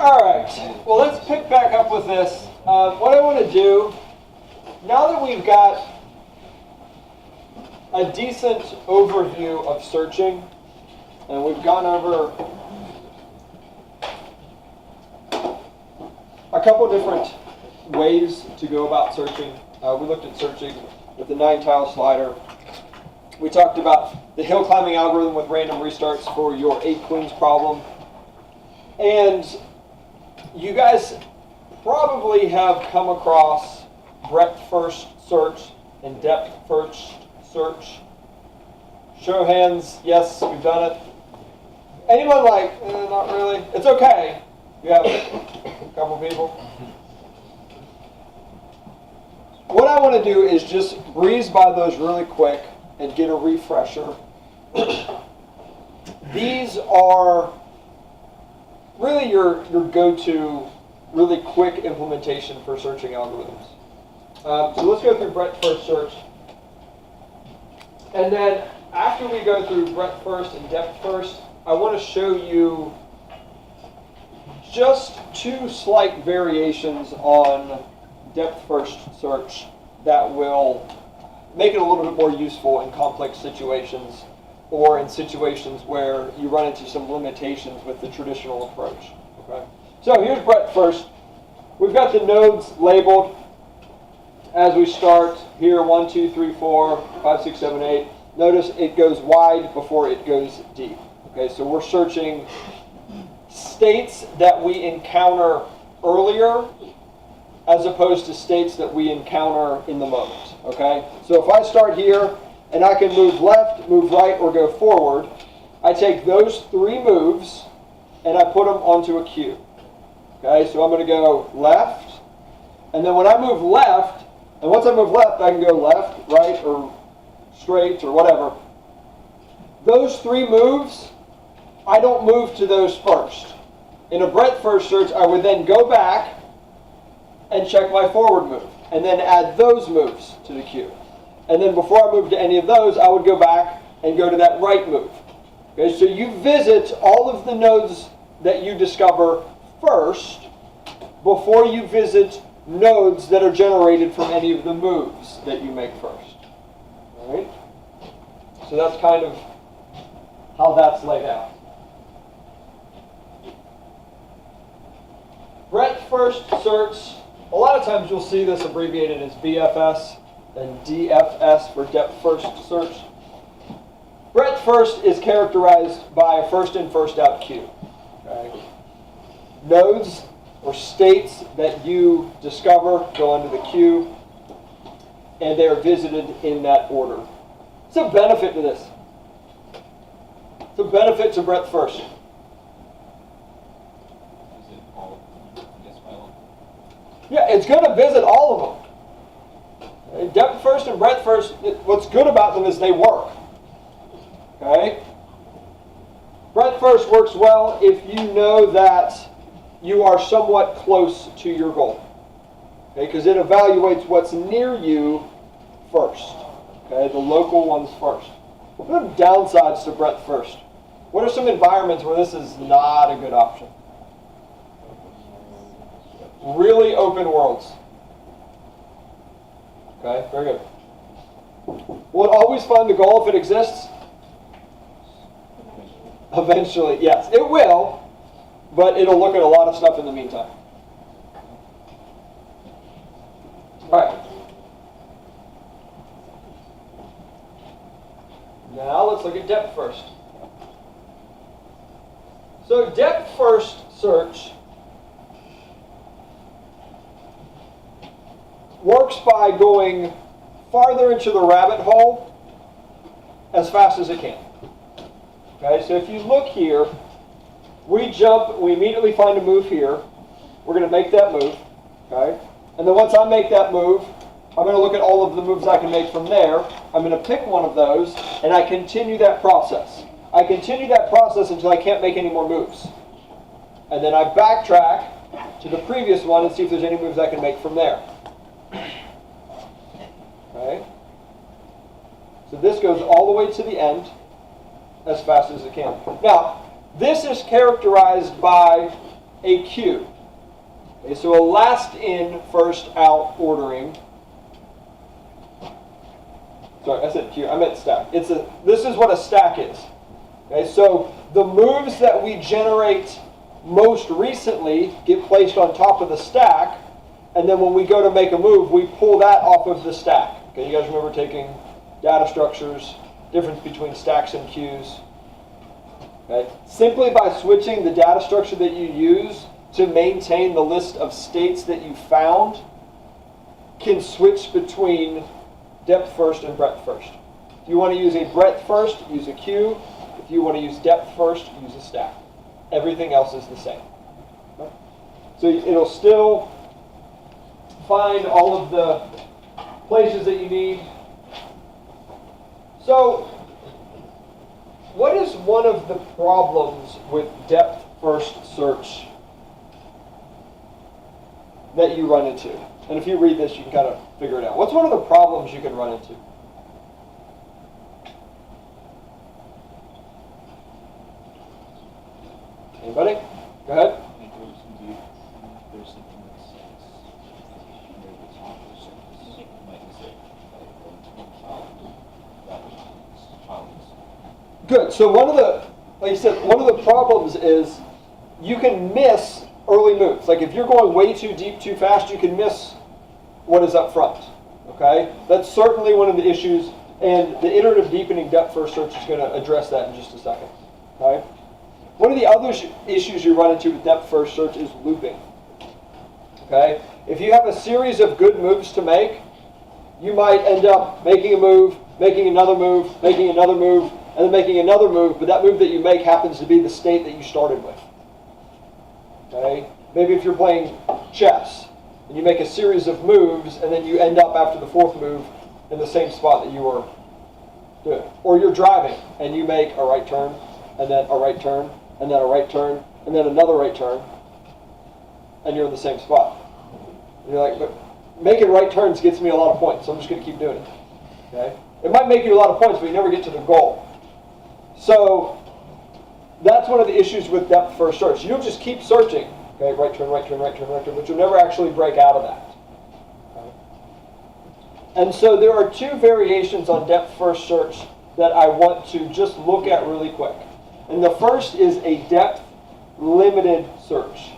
All right, well, let's pick back up with this. What I want to do, now that we've got a decent overview of searching, and we've gone over a couple different ways to go about searching. We looked at searching with the 9-tile slider. We talked about the hill climbing algorithm with random restarts for your 8 queens problem. And you guys probably have come across breadth first search and depth first search. Show of hands, yes, we've done it. Anyone like, not really? It's okay. You have a couple people. What I want to do is just breeze by those really quick and get a refresher. These are really your go-to really quick implementation for searching algorithms. So let's go through breadth first search. And then after we go through breadth first and depth first, I want to show you just 2 slight variations on depth first search that will make it a little bit more useful in complex situations or in situations where you run into some limitations with the traditional approach. Okay? So here's breadth first. We've got the nodes labeled as we start here, 1, 2, 3, 4, 5, 6, 7, 8. Notice it goes wide before it goes deep. Okay, so we're searching states that we encounter earlier as opposed to states that we encounter in the moment. Okay, so if I start here and I can move left, move right, or go forward, I take those 3 moves and I put them onto a queue. Okay, so I'm going to go left, and then when I move left, and once I move left, I can go left, right, or straight, or whatever. Those 3 moves, I don't move to those first. In a breadth first search, I would then go back and check my forward move, and then add those moves to the queue. And then before I move to any of those, I would go back and go to that right move. Okay, so you visit all of the nodes that you discover first before you visit nodes that are generated from any of the moves that you make first. All right? So that's kind of how that's laid out. Breadth first search, a lot of times you'll see this abbreviated as BFS and DFS for depth first search. Breadth first is characterized by a first in, first out queue. Okay? Nodes or states that you discover go into the queue, and they are visited in that order. It's a benefit to this. It's a benefit to breadth first. Yeah, it's going to visit all of them. Depth first and breadth first, what's good about them is they work. Okay? Breadth first works well if you know that you are somewhat close to your goal. Okay? Because it evaluates what's near you first. Okay? The local ones first. What are the downsides to breadth first? What are some environments where this is not a good option? Really open worlds. Okay, very good. Will it always find the goal if it exists? Eventually, yes. It will, but it'll look at a lot of stuff in the meantime. All right. Now let's look at depth first. So depth first search works by going farther into the rabbit hole as fast as it can. Okay, so if you look here, we jump, we immediately find a move here. We're going to make that move. Okay, and then once I make that move, I'm going to look at all of the moves I can make from there. I'm going to pick one of those, and I continue that process. I continue that process until I can't make any more moves. And then I backtrack to the previous one and see if there's any moves I can make from there. Okay? So this goes all the way to the end as fast as it can. Now, this is characterized by a queue. Okay, so a last in, first out ordering. Sorry, I said queue, I meant stack. This is what a stack is. Okay, so the moves that we generate most recently get placed on top of the stack, and then when we go to make a move, we pull that off of the stack. Okay, you guys remember taking data structures, difference between stacks and queues. Okay. Simply by switching the data structure that you use to maintain the list of states that you found can switch between depth first and breadth first. If you want to use a breadth first, use a queue. If you want to use depth first, use a stack. Everything else is the same. Okay. So it'll still find all of the places that you need. So what is one of the problems with depth first search that you run into? And if you read this, you can kind of figure it out. What's one of the problems you can run into? Anybody? Go ahead. Good. So one of the problems is you can miss early moves. Like if you're going way too deep too fast, you can miss what is up front. Okay? That's certainly one of the issues, and the iterative deepening depth first search is going to address that in just a second. Okay? One of the other issues you run into with depth first search is looping. Okay? If you have a series of good moves to make, you might end up making a move, making another move, making another move, and then making another move, but that move that you make happens to be the state that you started with. Okay? Maybe if you're playing chess, and you make a series of moves, and then you end up after the fourth move in the same spot that you were doing. Or you're driving, and you make a right turn, and then a right turn, and then a right turn, and then another right turn, and you're in the same spot. And you're like, but making right turns gets me a lot of points, so I'm just going to keep doing it. Okay? It might make you a lot of points, but you never get to the goal. So that's one of the issues with depth first search. You don't just keep searching. Okay, right turn, right turn, right turn, right turn, but you'll never actually break out of that. Okay? And so there are two variations on depth first search that I want to just look at really quick. And the first is a depth limited search.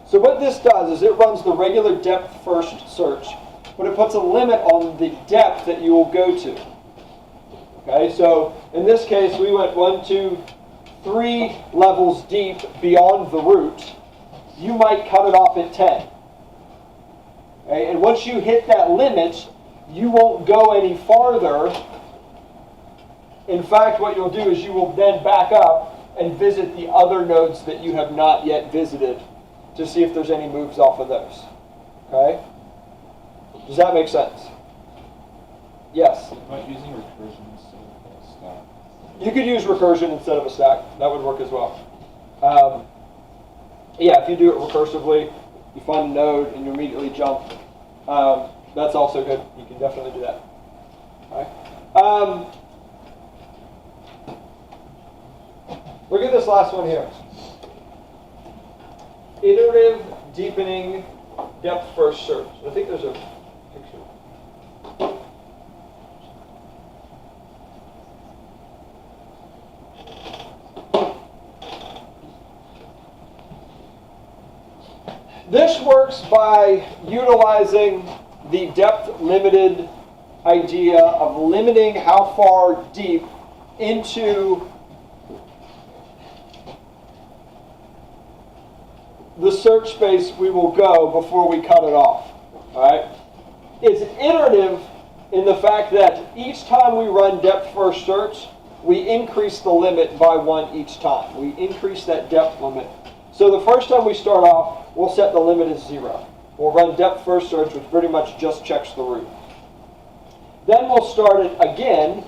So what this does is it runs the regular depth first search, but it puts a limit on the depth that you will go to. Okay, so in this case we went 1, 2, 3 levels deep beyond the root. You might cut it off at 10. Okay, and once you hit that limit, you won't go any farther. In fact, what you'll do is you will then back up and visit the other nodes that you have not yet visited to see if there's any moves off of those. Okay? Does that make sense? Yes? About using recursion instead of a stack. You could use recursion instead of a stack. That would work as well. Yeah, if you do it recursively, you find a node and you immediately jump. That's also good. You can definitely do that. All right. Look at this last one here. Iterative deepening depth first search. I think there's a picture. This works by utilizing the depth limited idea of limiting how far deep into the search space we will go before we cut it off. All right? It's iterative in the fact that each time we run depth first search, we increase the limit by 1 each time. We increase that depth limit. So the first time we start off, we'll set the limit as 0. We'll run depth first search, which pretty much just checks the root. Then we'll start it again,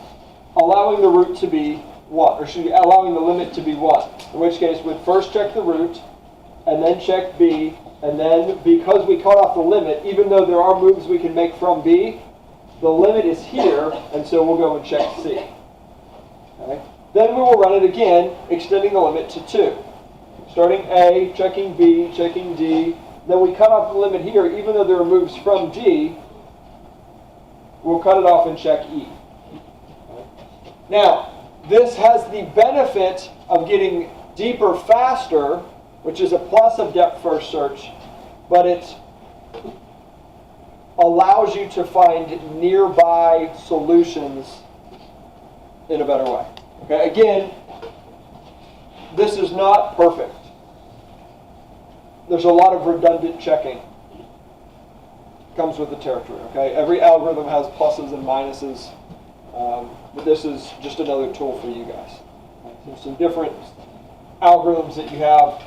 allowing the root to be 1, or excuse me, allowing the limit to be 1. In which case, we'd first check the root, and then check B, and then because we cut off the limit, even though there are moves we can make from B, the limit is here, and so we'll go and check C. Okay? Then we will run it again, extending the limit to 2. Starting A, checking B, checking D. Then we cut off the limit here, even though there are moves from D, we'll cut it off and check E. Now, this has the benefit of getting deeper faster, which is a plus of depth first search, but it allows you to find nearby solutions in a better way. Okay, again, this is not perfect. There's a lot of redundant checking. Comes with the territory, okay? Every algorithm has pluses and minuses, but this is just another tool for you guys. There's some different algorithms that you have,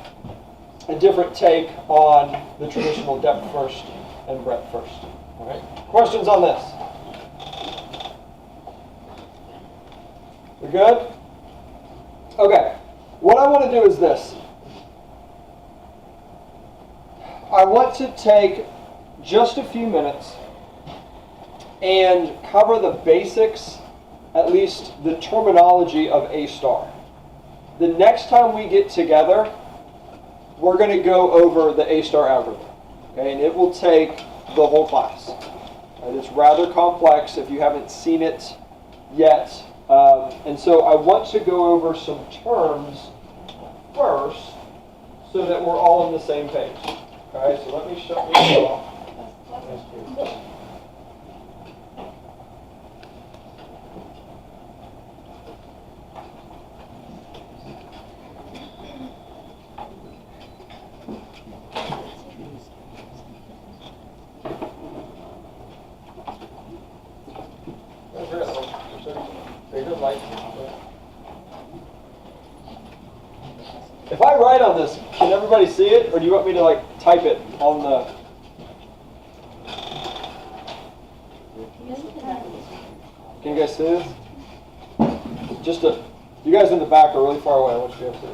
a different take on the traditional depth first and breadth first. All right? Questions on this? We're good? Okay. What I want to do is this. I want to take just a few minutes and cover the basics, at least the terminology of A star. The next time we get together, we're going to go over the A star algorithm. Okay, and it will take the whole class. It's rather complex if you haven't seen it yet. And so I want to go over some terms first so that we're all on the same page. Okay, so let me shut these off. If I write on this, can everybody see it, or do you want me to like type it on the? Can you guys see this? You guys in the back are really far away. I want you to be able to see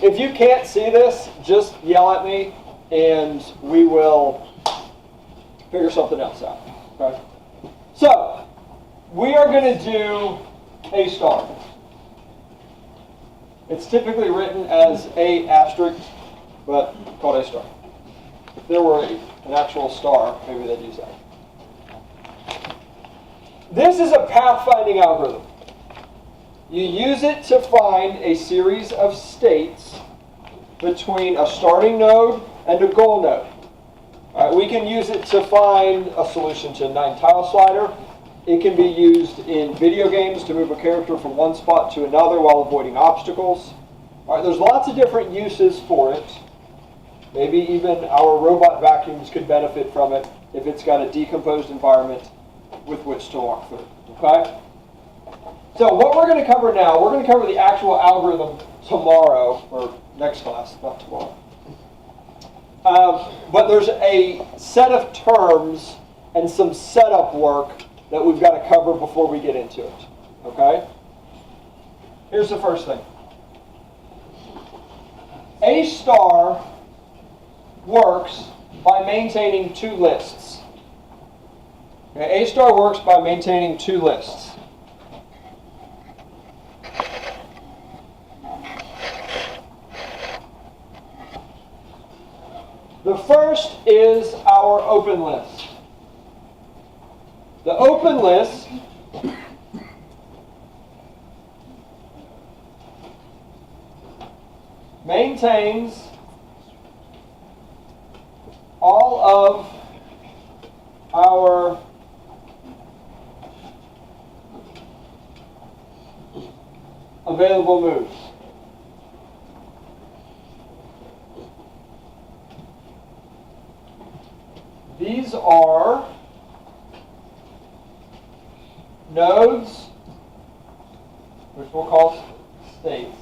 this. If you can't see this, just yell at me, and we will figure something else out. Okay. So we are going to do A star. It's typically written as A asterisk, but called A star. If there were an actual star, maybe they'd use that. This is a pathfinding algorithm. You use it to find a series of states between a starting node and a goal node. All right, we can use it to find a solution to a 9-tile slider. It can be used in video games to move a character from one spot to another while avoiding obstacles. All right, there's lots of different uses for it. Maybe even our robot vacuums could benefit from it if it's got a decomposed environment with which to walk through. Okay? So what we're going to cover now, we're going to cover the actual algorithm tomorrow, or next class, not tomorrow. But there's a set of terms and some setup work that we've got to cover before we get into it. Okay? Here's the first thing. A star works by maintaining two lists. Okay, A star works by maintaining two lists. The first is our open list. The open list maintains all of our available moves. These are nodes, which we'll call states.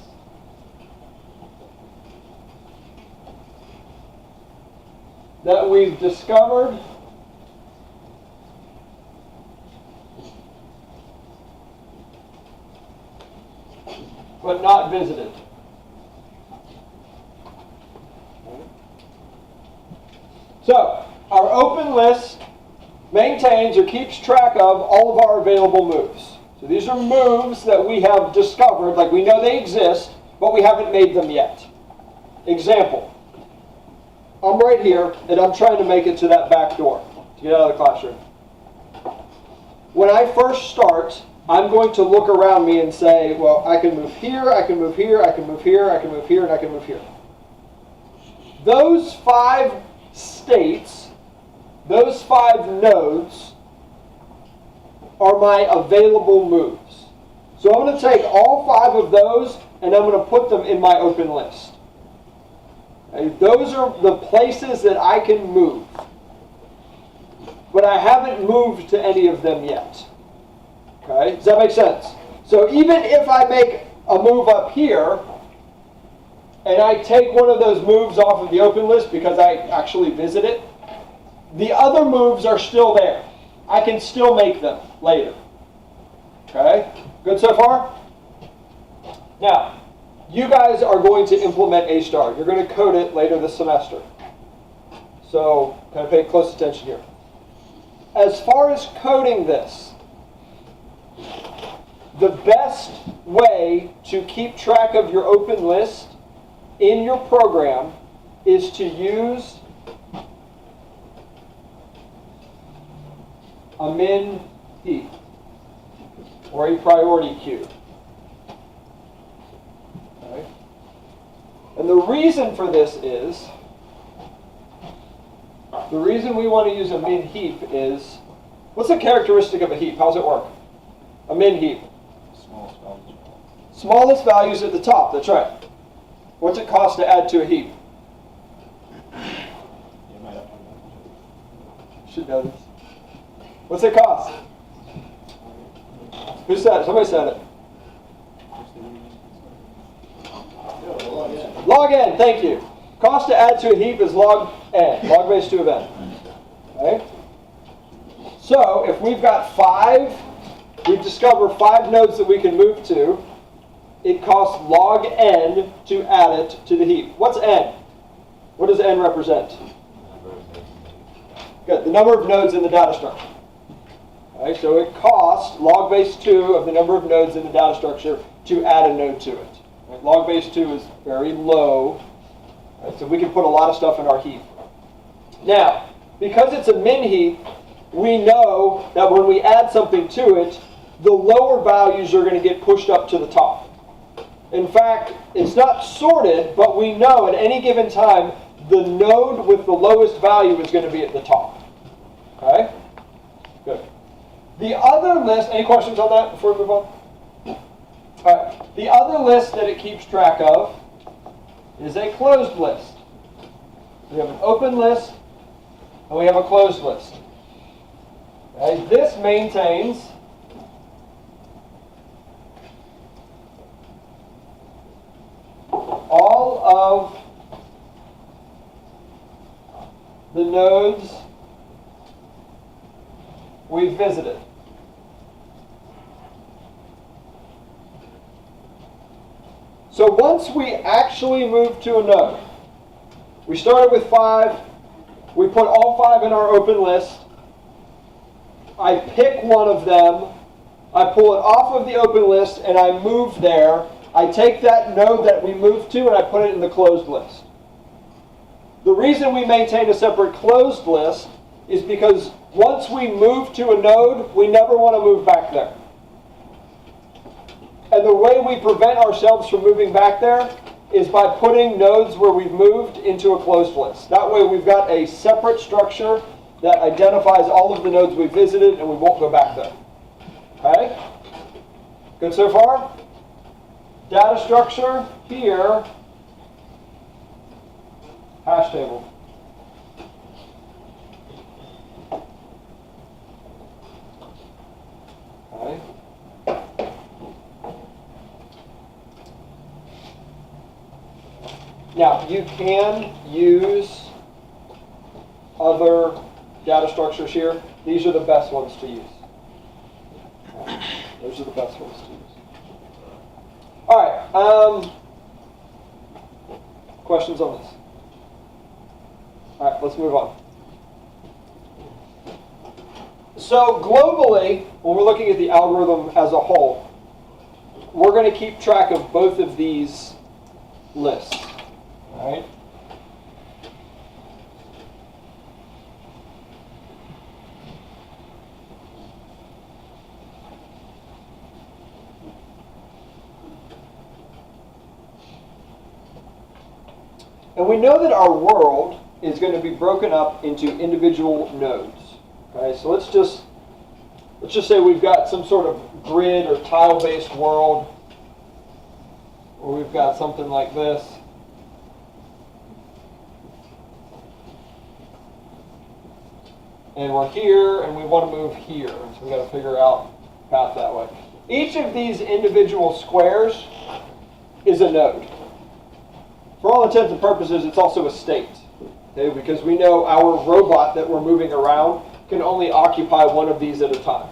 That we've discovered but not visited. So, our open list maintains or keeps track of all of our available moves. So these are moves that we have discovered, like we know they exist, but we haven't made them yet. example. I'm right here, and I'm trying to make it to that back door to get out of the classroom. When I first start, I'm going to look around me and say, well, I can move here, I can move here, I can move here, I can move here, and I can move here. Those 5 states, those 5 nodes, are my available moves. So I'm going to take all 5 of those, and I'm going to put them in my open list. Okay, those are the places that I can move. But I haven't moved to any of them yet. Okay, does that make sense? So even if I make a move up here, and I take one of those moves off of the open list because I actually visit it, the other moves are still there. I can still make them later. Okay, good so far? Now, you guys are going to implement A-star. You're going to code it later this semester. So, kind of pay close attention here. As far as coding this, the best way to keep track of your open list in your program is to use a min heap or a priority queue. Okay. And the reason for this is, the reason we want to use a min heap is, what's the characteristic of a heap? How does it work? A min heap. Smallest values. Smallest values at the top, that's right. What's it cost to add to a heap? You might have to. Should know this. What's it cost? Who said it? Somebody said it. Log n, thank you. Cost to add to a heap is log n, log base 2 of n. Okay? So if we've got 5, we've discovered 5 nodes that we can move to. It costs log n to add it to the heap. What's n? What does n represent? Good, the number of nodes in the data structure. Okay, so it costs log base 2 of the number of nodes in the data structure to add a node to it. Right, log base 2 is very low, right, so we can put a lot of stuff in our heap. Now, because it's a min heap, we know that when we add something to it, the lower values are going to get pushed up to the top. In fact, it's not sorted, but we know at any given time, the node with the lowest value is going to be at the top. Okay? Good. The other list, any questions on that before we move on? All right. The other list that it keeps track of is a closed list. We have an open list, and we have a closed list. Okay? This maintains all of the nodes we've visited. So once we actually move to a node, we started with 5, we put all 5 in our open list, I pick one of them, I pull it off of the open list, and I move there. I take that node that we moved to and I put it in the closed list. The reason we maintain a separate closed list is because once we move to a node, we never want to move back there. And the way we prevent ourselves from moving back there is by putting nodes where we've moved into a closed list. That way we've got a separate structure that identifies all of the nodes we visited and we won't go back there. Okay? Good so far? Data structure here, hash table. Okay. Now, you can use other data structures here. These are the best ones to use. Those are the best ones to use. All right. Questions on this? All right, let's move on. So globally, when we're looking at the algorithm as a whole, we're going to keep track of both of these lists. All right? And we know that our world is going to be broken up into individual nodes. Okay, so let's just say we've got some sort of grid or tile-based world, or we've got something like this. And we're here, and we want to move here. So we've got to figure out a path that way. Each of these individual squares is a node. For all intents and purposes, it's also a state. Okay, because we know our robot that we're moving around can only occupy one of these at a time.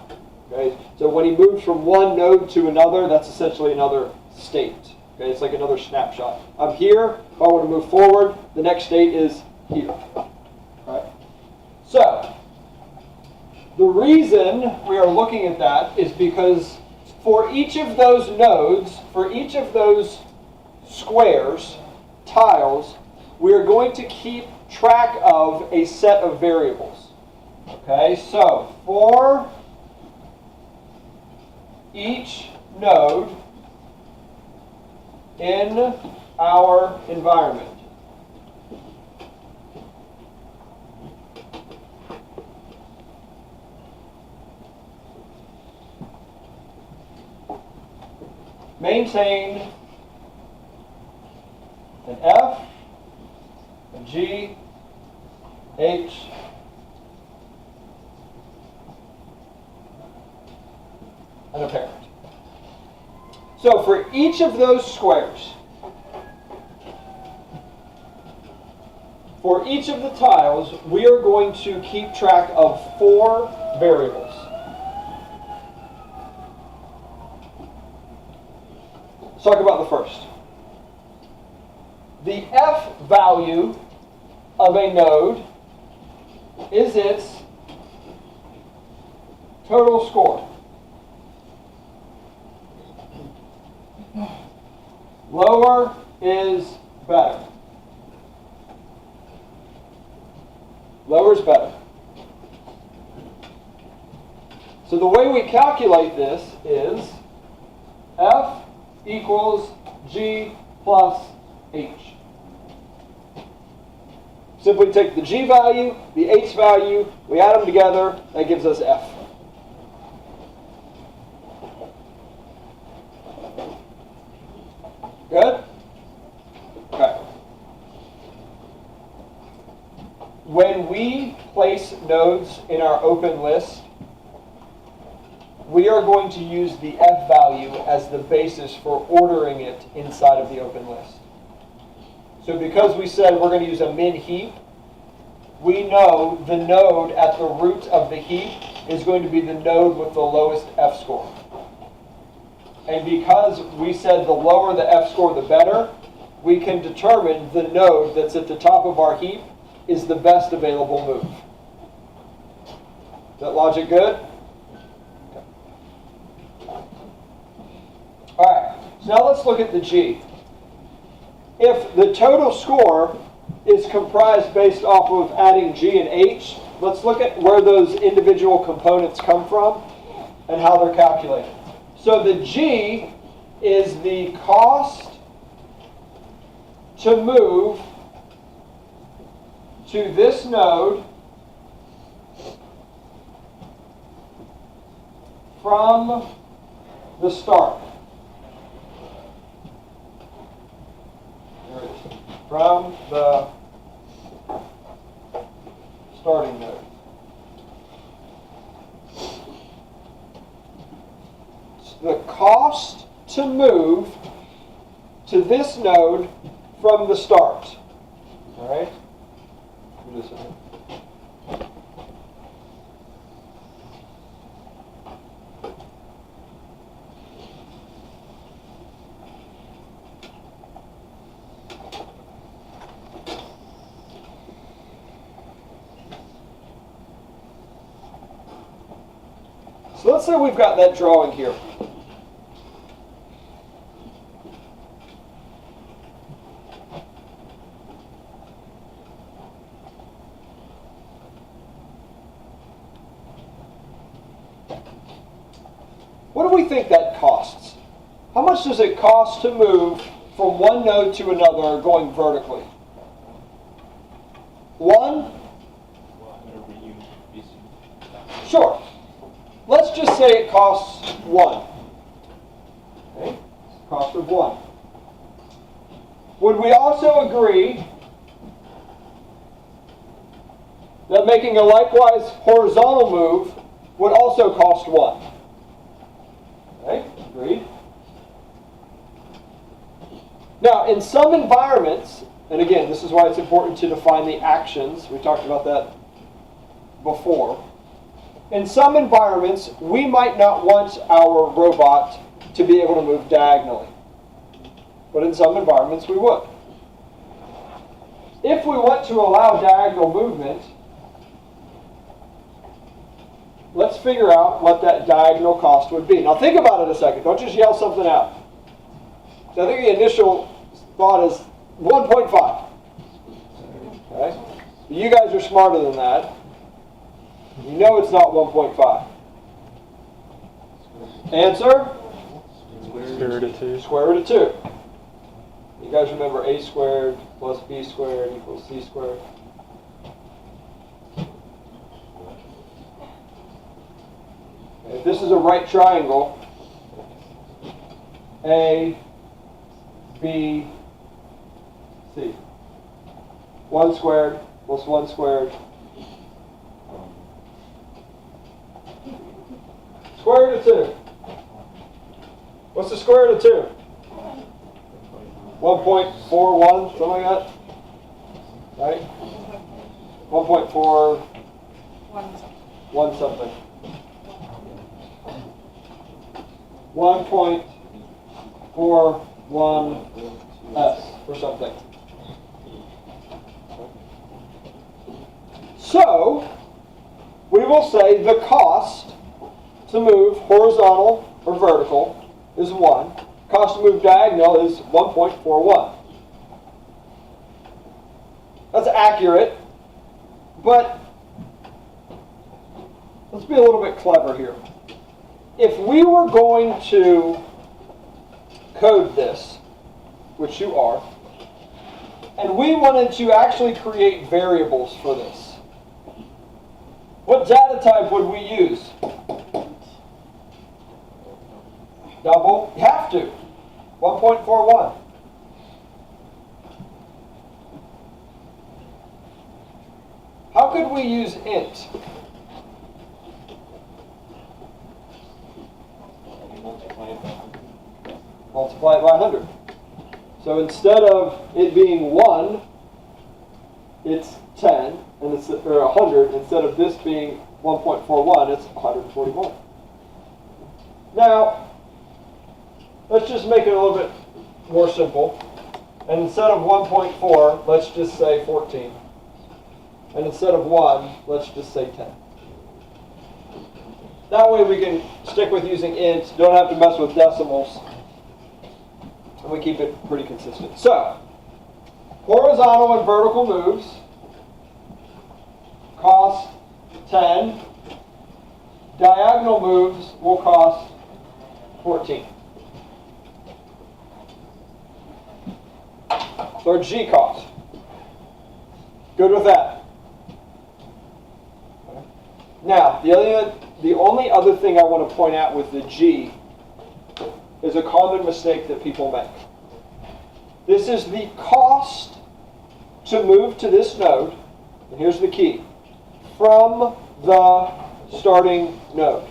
Okay? So when he moves from one node to another, that's essentially another state. Okay? It's like another snapshot. I'm here. If I want to move forward, the next state is here. Right? So the reason we are looking at that is because for each of those nodes, for each of those squares, tiles, we are going to keep track of a set of variables. Okay, so for each node in our environment, maintain an F, a G, H, and a parent. So for each of those squares, for each of the tiles, we are going to keep track of 4 variables. Let's talk about the first. The F value of a node is its total score. Lower is better. Lower is better. So the way we calculate this is F equals G plus H. Simply take the G value, the H value, we add them together, that gives us F. Good? Okay. When we place nodes in our open list, we are going to use the F value as the basis for ordering it inside of the open list. So because we said we're going to use a min heap, we know the node at the root of the heap is going to be the node with the lowest F score. And because we said the lower the F score, the better, we can determine the node that's at the top of our heap is the best available move. Is that logic good? Okay. All right, so now let's look at the G. If the total score is comprised based off of adding G and H, let's look at where those individual components come from and how they're calculated. So the G is the cost to move to this node from the start. There it is. From the starting node. The cost to move to this node from the start. All right? Do this again. So let's say we've got that drawing here. What do we think that costs? How much does it cost to move from one node to another going vertically? 1? Sure. Let's just say it costs 1. Okay? Cost of 1. Would we also agree that making a likewise horizontal move would also cost 1? Okay? Agreed. Now, in some environments, and again, this is why it's important to define the actions. We talked about that before. In some environments, we might not want our robot to be able to move diagonally. But in some environments, we would. If we want to allow diagonal movement, let's figure out what that diagonal cost would be. Now think about it a second. Don't just yell something out. So I think the initial thought is 1.5. Okay? You guys are smarter than that. You know it's not 1.5. Answer? Square root of 2. Square root of 2. You guys remember a squared plus b squared equals c squared? If this is a right triangle, A, B, C. 1 squared plus 1 squared. Square root of 2. What's the square root of 2? 1.41, something like that? Right? 1.41 something. 1.41s or something. So, we will say the cost to move horizontal or vertical is 1. Cost to move diagonal is 1.41. That's accurate, but let's be a little bit clever here. If we were going to code this, which you are, and we wanted to actually create variables for this, what data type would we use? Double? You have to. 1.41. How could we use int? Multiply it by 100. So instead of it being 1, it's 10, and it's, or 100. Instead of this being 1.41, it's 141. Now, let's just make it a little bit more simple. And instead of 1.4, let's just say 14. And instead of 1, let's just say 10. That way we can stick with using int, don't have to mess with decimals, and we keep it pretty consistent. So, horizontal and vertical moves cost 10. Diagonal moves will cost 14. So our G cost. Good with that. Now, the only other thing I want to point out with the G is a common mistake that people make. This is the cost to move to this node, and here's the key, from the starting node.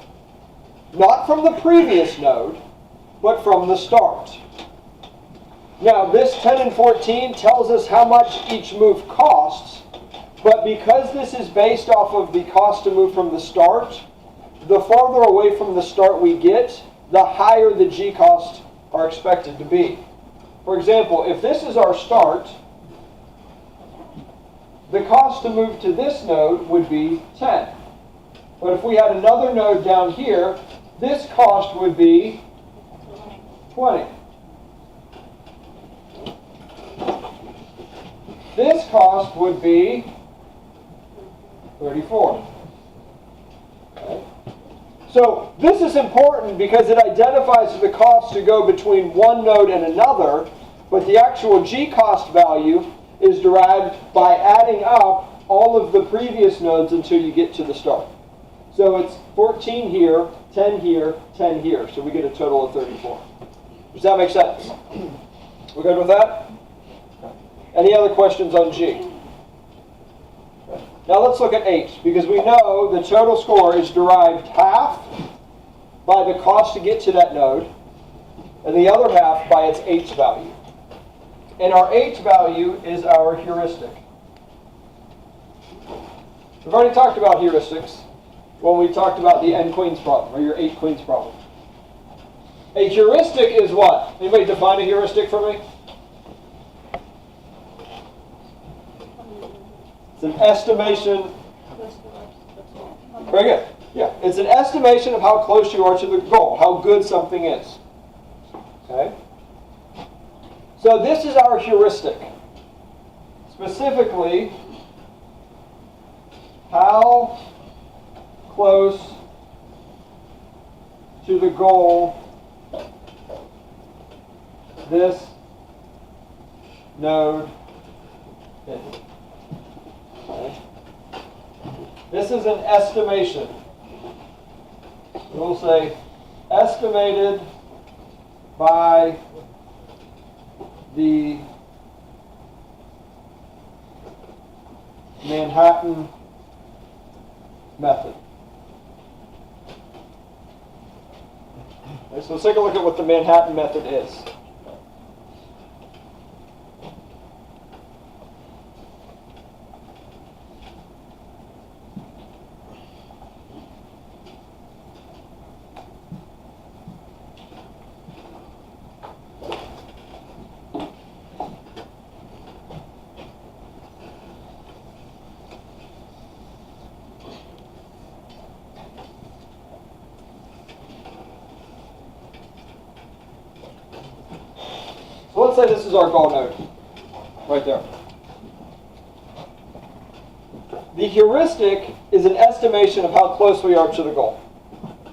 Not from the previous node, but from the start. Now, this 10 and 14 tells us how much each move costs, but because this is based off of the cost to move from the start, the farther away from the start we get, the higher the G costs are expected to be. For example, if this is our start, the cost to move to this node would be 10. But if we had another node down here, this cost would be 20. This cost would be 34. Okay. So this is important because it identifies the cost to go between one node and another, but the actual G cost value is derived by adding up all of the previous nodes until you get to the start. So it's 14 here, 10 here, 10 here. So we get a total of 34. Does that make sense? We're good with that? Any other questions on G? Now let's look at H, because we know the total score is derived half by the cost to get to that node, and the other half by its H value. And our H value is our heuristic. We've already talked about heuristics when we talked about the n queens problem, or your 8 queens problem. A heuristic is what? Anybody define a heuristic for me? It's an estimation. Very good. Yeah, it's an estimation of how close you are to the goal, how good something is. Okay? So this is our heuristic. Specifically, how close to the goal this node is. Okay. This is an estimation. We'll say estimated by the Manhattan method. Okay, so let's take a look at what the Manhattan method is. So let's say this is our goal node, right there. The heuristic is an estimation of how close we are to the goal.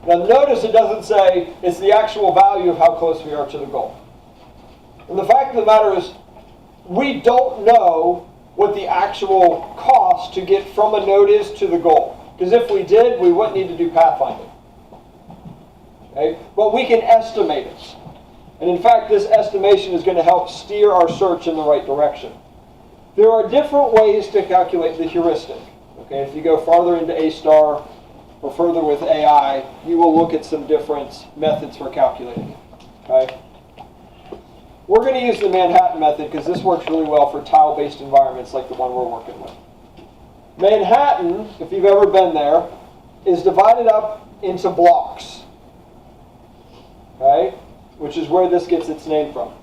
Now notice it doesn't say it's the actual value of how close we are to the goal. And the fact of the matter is, we don't know what the actual cost to get from a node is to the goal. Because if we did, we wouldn't need to do pathfinding. Okay? But we can estimate it. And in fact, this estimation is going to help steer our search in the right direction. There are different ways to calculate the heuristic. Okay? If you go farther into A-star or further with AI, you will look at some different methods for calculating it. Okay? We're going to use the Manhattan method because this works really well for tile-based environments like the one we're working with. Manhattan, if you've ever been there, is divided up into blocks. Okay? Which is where this gets its name from.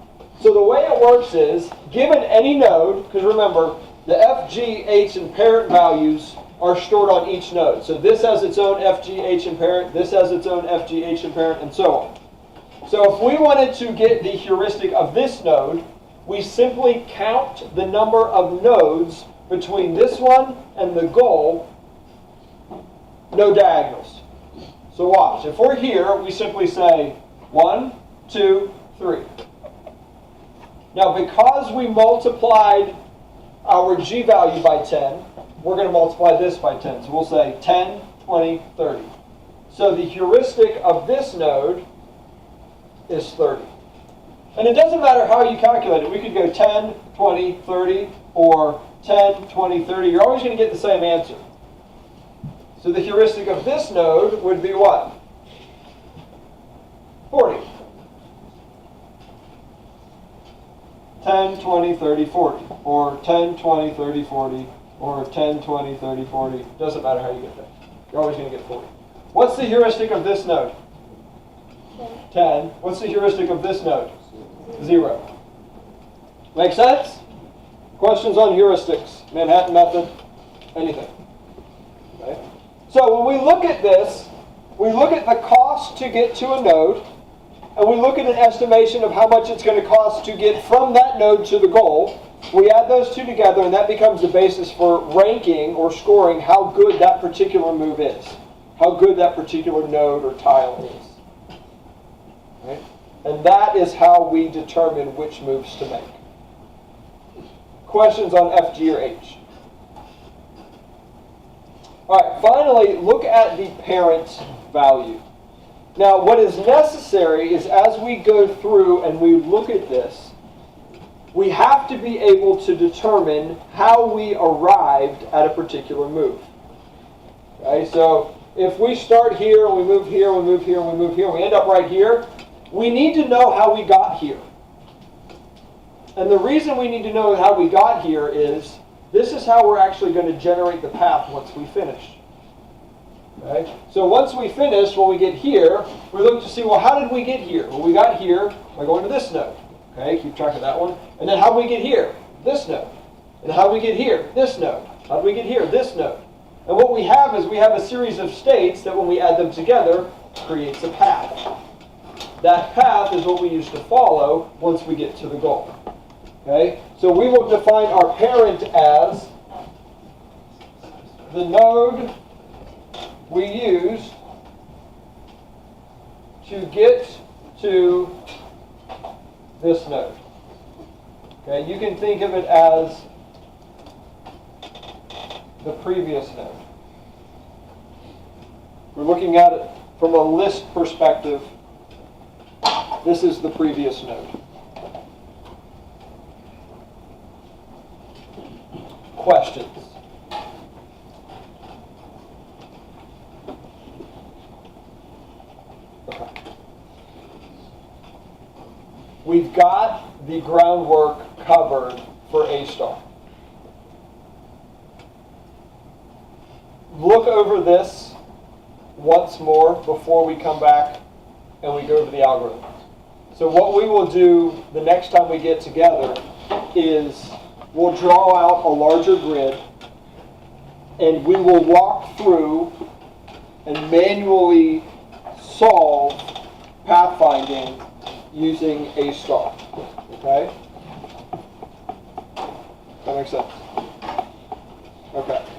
So the way it works is, given any node, because remember, the F, G, H, and parent values are stored on each node. So this has its own F, G, H, and parent, this has its own F, G, H, and parent, and so on. So if we wanted to get the heuristic of this node, we simply count the number of nodes between this one and the goal, no diagonals. So watch, if we're here, we simply say 1, 2, 3. Now because we multiplied our G value by 10, we're going to multiply this by 10. So we'll say 10, 20, 30. So the heuristic of this node is 30. And it doesn't matter how you calculate it. We could go 10, 20, 30, or 10, 20, 30. You're always going to get the same answer. So the heuristic of this node would be what? 40. 10, 20, 30, 40. Or 10, 20, 30, 40. Or 10, 20, 30, 40. Doesn't matter how you get there. You're always going to get 40. What's the heuristic of this node? 10. What's the heuristic of this node? 0. Make sense? Questions on heuristics? Manhattan method? Anything? Okay. So when we look at this, we look at the cost to get to a node, and we look at an estimation of how much it's going to cost to get from that node to the goal. We add those two together, and that becomes the basis for ranking or scoring how good that particular move is. how good that particular node or tile is. Right? And that is how we determine which moves to make. Questions on F, G, or H? All right, finally, look at the parent value. Now, what is necessary is as we go through and we look at this, we have to be able to determine how we arrived at a particular move. Okay, so if we start here, and we move here, and we move here, and we move here, and we end up right here, we need to know how we got here. And the reason we need to know how we got here is this is how we're actually going to generate the path once we finish. Okay? So once we finish, when we get here, we look to see, well, how did we get here? Well, we got here by going to this node. Okay, keep track of that one. And then how do we get here? This node. And how do we get here? This node. How do we get here? This node. And what we have is we have a series of states that when we add them together, creates a path. That path is what we use to follow once we get to the goal. Okay, so we will define our parent as the node we use to get to this node. Okay, you can think of it as the previous node. We're looking at it from a list perspective. This is the previous node. Questions? Okay. We've got the groundwork covered for A star. Look over this once more before we come back and we go over the algorithm. So what we will do the next time we get together is we'll draw out a larger grid and we will walk through and manually solve pathfinding using A star. Okay? That makes sense? Okay.